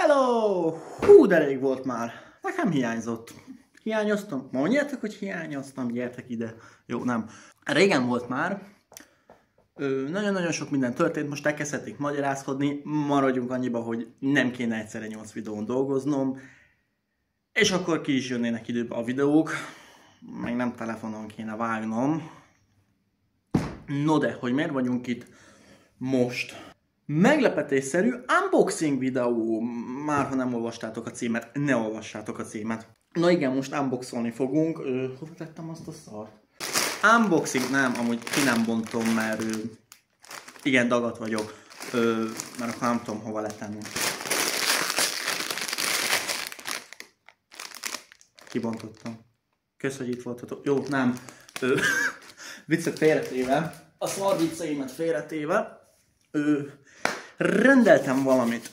Hello! Hú, de rég volt már. Nekem hiányzott. Hiányoztam? Mondjátok, hogy hiányoztam, gyertek ide. Jó, nem. Régen volt már. Nagyon-nagyon sok minden történt, most elkezdhetik magyarázkodni. Maradjunk annyiba, hogy nem kéne egyszerre 8 videón dolgoznom. És akkor ki is jönnének időbe a videók. Meg nem telefonon kéne vágnom. No de, hogy miért vagyunk itt most? Meglepetésszerű unboxing videó. Már ha nem olvastátok a címet, ne olvassátok a címet. Na igen, most unboxolni fogunk. Hova tettem azt a szart? Unboxing, nem, amúgy ki nem bontom, mert igen, dagat vagyok. Mert akkor nem tudom hova letenni. Kibontottam. Kösz, hogy itt voltatok. Jó, nem. Viccek félretéve. A szar vicceimet félretéve. Rendeltem valamit.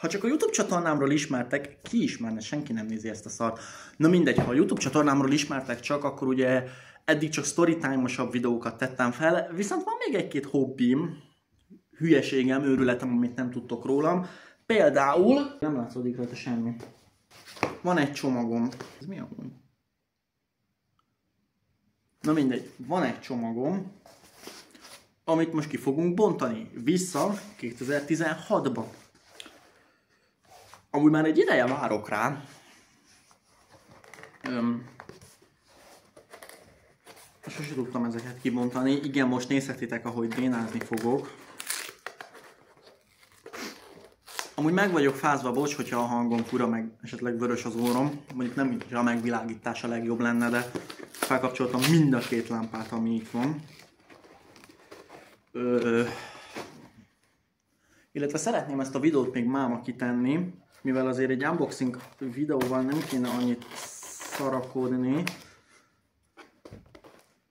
Ha csak a YouTube csatornámról ismertek, ki ismerne, senki nem nézi ezt a szart. Na mindegy, ha a YouTube csatornámról ismertek csak, akkor ugye eddig csak storytime-osabb videókat tettem fel, viszont van még egy-két hobbim, hülyeségem, őrületem, amit nem tudtok rólam. Például, nem látszódik rajta semmi. Van egy csomagom. Ez mi amúgy? Na mindegy, van egy csomagom, amit most ki fogunk bontani. Vissza 2016-ba. Amúgy már egy ideje várok rá. Sose tudtam ezeket kibontani. Igen, most nézhetitek, ahogy bénázni fogok. Amúgy meg vagyok fázva, bocs, hogyha a hangom fura, meg esetleg vörös az órom. Mondjuk nem, mintha a megvilágítás a legjobb lenne, de felkapcsoltam mind a két lámpát, ami itt van. Illetve szeretném ezt a videót még máma kitenni, mivel azért egy unboxing videóval nem kéne annyit szarakodni.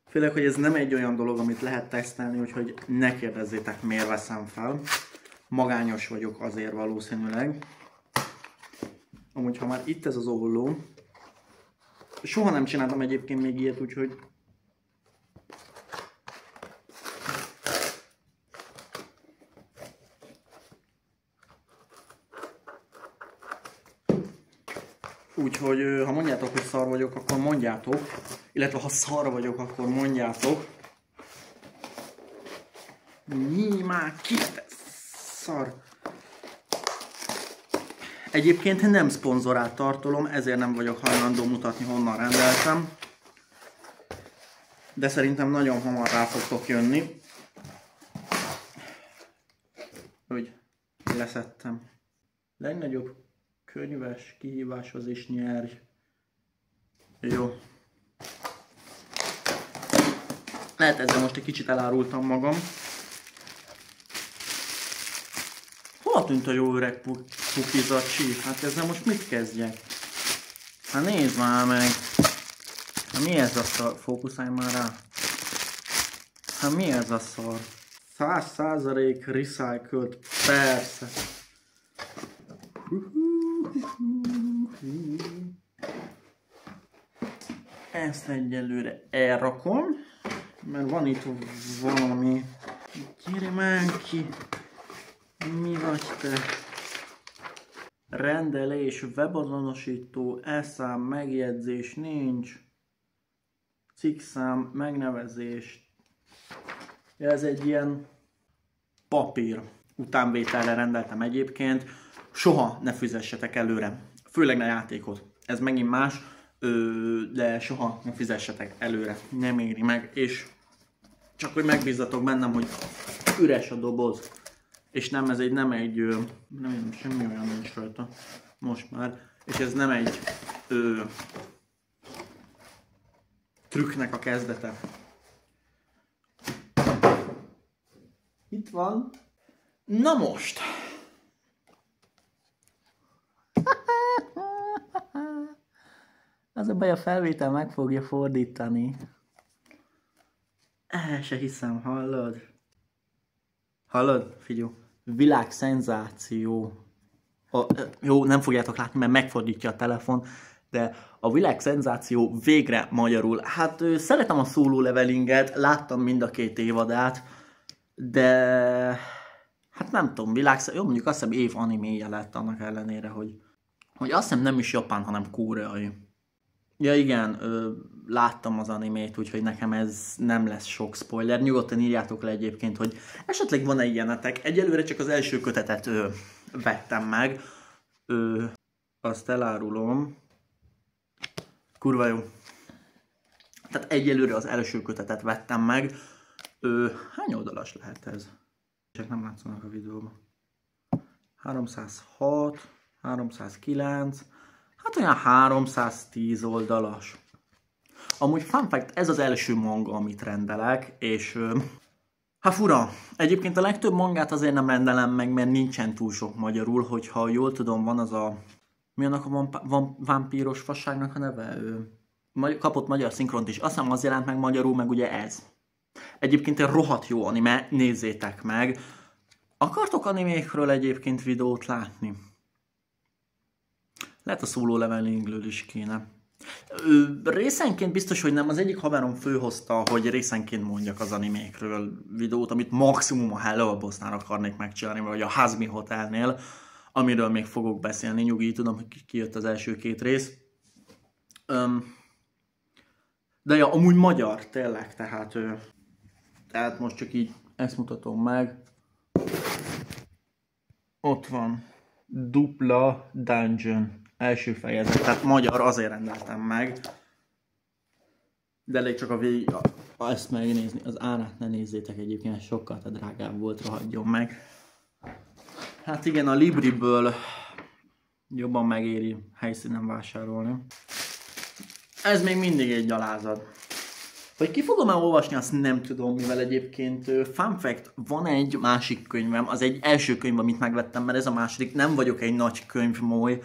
Főleg, hogy ez nem egy olyan dolog, amit lehet tesztelni, úgyhogy ne kérdezzétek, miért veszem fel. Magányos vagyok azért valószínűleg. Amúgy, ha már itt ez az olló, soha nem csináltam egyébként még ilyet, úgyhogy ha mondjátok, hogy szar vagyok, akkor mondjátok. Illetve ha szar vagyok, akkor mondjátok. Mi már ki te szar? Egyébként nem szponzorált tartalom, ezért nem vagyok hajlandó mutatni, honnan rendeltem. De szerintem nagyon hamar rá fogtok jönni. Hogy leszettem. Legnagyobb könyves kihíváshoz is nyerj. Jó. Lehet ezzel most egy kicsit elárultam magam. Hol tűnt a jó öreg pukizacsi? Hát ezzel most mit kezdjek? Hát nézd már meg! Hát mi ez a szar? Fókuszálj már rá! Hát mi ez a szar? 100% recycled, persze! Ezt egyelőre elrakom, mert van itt valami. Gyere már ki! Mi vagy te? Rendelés, webazonosító, e-szám, megjegyzés nincs. Cikkszám, megnevezés. Ez egy ilyen papír. Utánvételre rendeltem egyébként. Soha ne fizessetek előre. Főleg ne játékot. Ez megint más, de soha ne fizessetek előre. Nem éri meg. És csak hogy megbízzatok bennem, hogy üres a doboz. És nem, ez egy, nem semmi olyan nincs rajta. Most már. És ez nem egy trükknek a kezdete. Itt van. Na most. Az a baj, a felvétel meg fogja fordítani. El se hiszem, hallod? Hallod? Figyelj. Világszenzáció. Jó, nem fogjátok látni, mert megfordítja a telefon, de a világszenzáció végre magyarul. Hát szeretem a solo levelinget, láttam mind a két évadát, de hát nem tudom, jó, mondjuk azt hiszem év animéje lett annak ellenére, hogy azt hiszem nem is japán, hanem koreai. Ja igen, láttam az animét, úgyhogy nekem ez nem lesz sok spoiler. Nyugodtan írjátok le egyébként, hogy esetleg van-e ilyenetek. Egyelőre csak az első kötetet vettem meg. Azt elárulom. Kurva jó. Tehát egyelőre az első kötetet vettem meg. Hány oldalas lehet ez? Csak nem látszanak a videóban. 306, 309, hát olyan 310 oldalas. Amúgy fun fact, ez az első manga, amit rendelek, és hát fura. Egyébként a legtöbb mangát azért nem rendelem meg, mert nincsen túl sok magyarul, hogyha jól tudom, van az a... Mi annak a vámpíros fasságnak a neve? Kapott magyar szinkront is. Azt hiszem az jelent meg magyarul, meg ugye ez. Egyébként egy rohadt jó anime, nézzétek meg. Akartok animékről egyébként videót látni? Lehet a Solo Levelingről is kéne. Részenként biztos, hogy nem. Az egyik haverom főhozta, hogy részenként mondjak az animékről videót, amit maximum a Hello Bossnál akarnék megcsinálni, vagy a Hazmi Hotelnél, amiről még fogok beszélni. Nyugi, tudom, hogy kijött az első 2 rész. De ja, amúgy magyar, tényleg, tehát most csak így ezt mutatom meg. Ott van. Dupla Dungeon. Első fejezet. Tehát magyar, azért rendeltem meg. De elég csak ezt megnézni. Az árát ne nézzétek egyébként, sokkal drágább volt, rohadjon meg. Hát igen, a Libriből jobban megéri helyszínen vásárolni. Ez még mindig egy gyalázat. Hogy ki fogom elolvasni, azt nem tudom, mivel egyébként fun fact, van egy másik könyvem, az egy első könyv, amit megvettem, mert ez a második, nem vagyok egy nagy könyvmoly,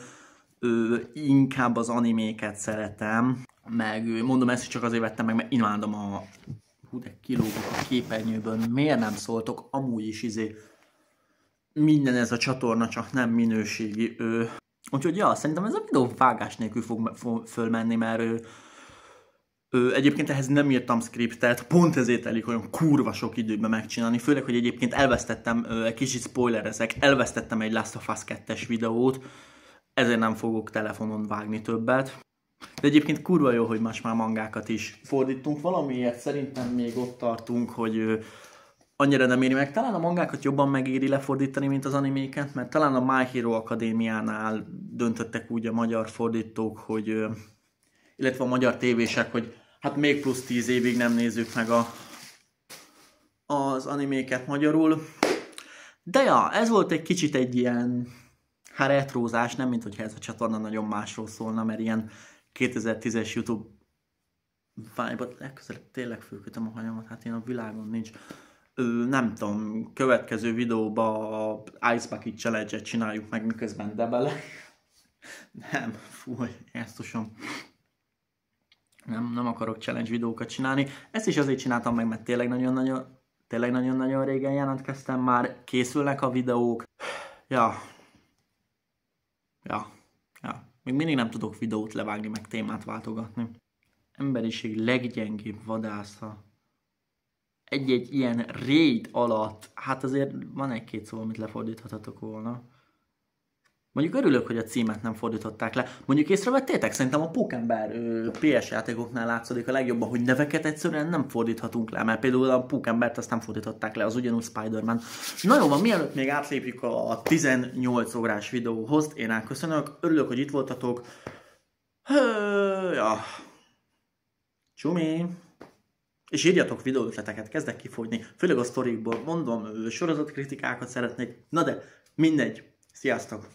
inkább az animéket szeretem, meg mondom, ezt csak azért vettem meg, mert imádom hú, de kilógok a képernyőből, miért nem szóltok, amúgy is minden ez a csatorna, csak nem minőségi. Úgyhogy ja, szerintem ez a videó vágás nélkül fog fölmenni, mert egyébként ehhez nem írtam scriptet, pont ezért telik olyan kurva sok időben megcsinálni, főleg, hogy egyébként elvesztettem, egy kicsit spoilerezek, elvesztettem egy Last of Us 2-es videót, ezért nem fogok telefonon vágni többet. De egyébként kurva jó, hogy most már mangákat is fordítunk, valamiért szerintem még ott tartunk, hogy annyira nem éri meg. Talán a mangákat jobban megéri lefordítani, mint az animéket, mert talán a My Hero Akadémiánál döntöttek úgy a magyar fordítók, hogy, illetve a magyar tévések, hogy hát még plusz 10 évig nem nézzük meg az animéket magyarul. De ja, ez volt egy kicsit egy ilyen retrózás, nem mint hogyha ez a csatorna nagyon másról szólna, mert ilyen 2010-es YouTube vibe-ot legközelebb tényleg fölkötöm a hajamat, hát én a világon nincs. Nem tudom, következő videóban a Ice Bucket Challenge-et csináljuk meg, miközben debele. Nem, fúj, jártosom. Nem akarok challenge videókat csinálni. Ezt is azért csináltam meg, mert tényleg nagyon-nagyon régen jelentkeztem már. Készülnek a videók. Ja. Még mindig nem tudok videót levágni, meg témát váltogatni. Emberiség leggyengébb vadásza. Egy-egy ilyen raid alatt, hát azért van egy-két szó, amit lefordíthatatok volna. Mondjuk örülök, hogy a címet nem fordították le. Mondjuk észrevettétek? Szerintem a Pókember PS játékoknál látszódik a legjobban, hogy neveket egyszerűen nem fordíthatunk le, mert például a Pókembert azt nem fordították le, az ugyanúgy Spider-Man. Na jó van, mielőtt még átlépjük a 18 órás videóhoz, én elköszönök, örülök, hogy itt voltatok. Ja. Csumi! És írjatok videóötleteket, kezdek kifogyni, főleg a sztorikból, mondom, sorozatkritikákat szeretnék, na de mindegy, sziasztok!